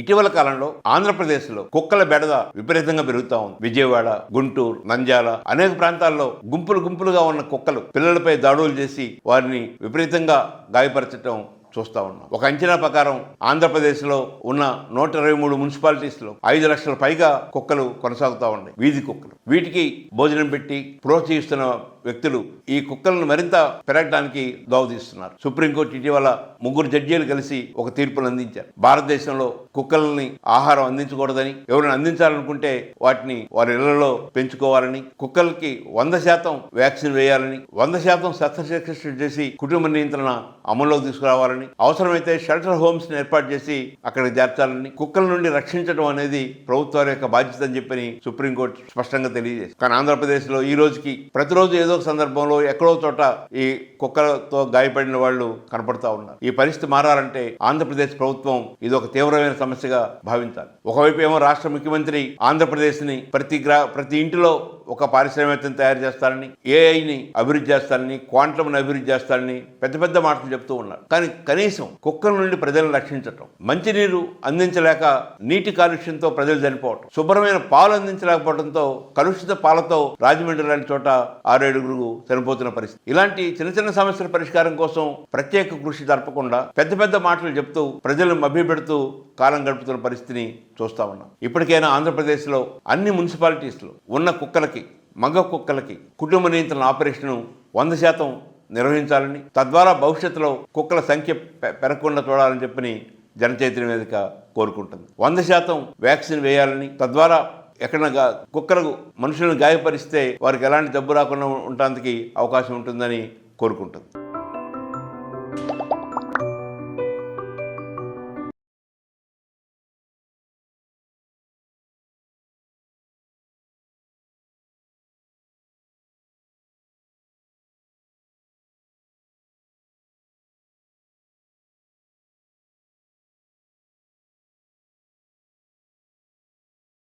ఇటీవల కాలంలో ఆంధ్రప్రదేశ్లో కుక్కల బెడద విపరీతంగా పెరుగుతా ఉంది. విజయవాడ, గుంటూరు, నంద్యాల అనేక ప్రాంతాల్లో గుంపులుగా ఉన్న కుక్కలు పిల్లలపై దాడులు చేసి వారిని విపరీతంగా గాయపరచడం చూస్తూ ఉన్నాం. ఒక అంచనా ప్రకారం ఆంధ్రప్రదేశ్లో ఉన్న 123 మున్సిపాలిటీస్లో 5 లక్షల పైగా కుక్కలు కొనసాగుతూ ఉన్నాయి, వీధి కుక్కలు. వీటికి భోజనం పెట్టి ప్రోత్సహిస్తున్న వ్యక్తులు ఈ కుక్కలను మరింత పెరగడానికి దోవతీస్తున్నారు. సుప్రీంకోర్టు ఇటీవల 3 జడ్జీలు కలిసి ఒక తీర్పును అందించారు. భారతదేశంలో కుక్కల్ని ఆహారం అందించకూడదని, ఎవరైనా అందించాలనుకుంటే వాటిని వారి ఇళ్లలో పెంచుకోవాలని, కుక్కలకి 100% వ్యాక్సిన్ వేయాలని, 100% శస్త్రచికిత్స చేసి కుటుంబ నియంత్రణ అమల్లోకి తీసుకురావాలని, అవసరమైతే షెల్టర్ హోమ్స్ ని ఏర్పాటు చేసి అక్కడికి చేర్చాలని, కుక్కల నుండి రక్షించడం అనేది ప్రభుత్వాల యొక్క బాధ్యత అని చెప్పని సుప్రీంకోర్టు స్పష్టంగా తెలియజేసింది. కానీ ఆంధ్రప్రదేశ్లో ఈ రోజుకి ప్రతిరోజు ఏదో ఒక సందర్భంలో ఎక్కడో చోట ఈ కుక్కలతో గాయపడిన వాళ్ళు కనపడతా ఉన్నారు. ఈ పరిస్థితి మారాలంటే ఆంధ్రప్రదేశ్ ప్రభుత్వం ఇది ఒక తీవ్రమైన సమస్యగా భావించాలి. ఒకవైపు ఏమో రాష్ట్ర ముఖ్యమంత్రి ఆంధ్రప్రదేశ్ ని ప్రతి ఇంటిలో ఒక పారిశ్రామికతను తయారు చేస్తారని, ఏఐని అభివృద్ధి చేస్తారని, క్వాంటంని అభివృద్ధి చేస్తారని పెద్ద మాటలు చెప్తూ ఉన్నారు. కానీ కనీసం కుక్కల నుండి ప్రజలను రక్షించటం, మంచినీరు అందించలేక నీటి కాలుష్యంతో ప్రజలు చనిపోవటం, శుభ్రమైన పాలు అందించలేకపోవడంతో కలుషిత పాలతో రాజమండ్రి లాంటి చోట 6-7 చనిపోతున్న పరిస్థితి. ఇలాంటి చిన్న సమస్యల పరిష్కారం కోసం ప్రత్యేక కృషి జరపకుండా పెద్ద మాటలు చెప్తూ ప్రజలను మభ్యపెడుతూ కాలం గడుపుతున్న పరిస్థితిని చూస్తా ఉన్నాం. ఇప్పటికైనా ఆంధ్రప్రదేశ్లో అన్ని మున్సిపాలిటీస్లో ఉన్న కుక్కలకి, మగ కుక్కలకి కుటుంబ నియంత్రణ ఆపరేషన్ను 100% నిర్వహించాలని, తద్వారా భవిష్యత్తులో కుక్కల సంఖ్య పెరగకుండా చూడాలని చెప్పని జనచైతన్య వేదిక కోరుకుంటుంది. 100% వ్యాక్సిన్ వేయాలని, తద్వారా ఎక్కడైనా కుక్కలకు మనుషులను గాయపరిస్తే వారికి ఎలాంటి జబ్బు రాకుండా ఉండటానికి అవకాశం ఉంటుందని కోరుకుంటుంది.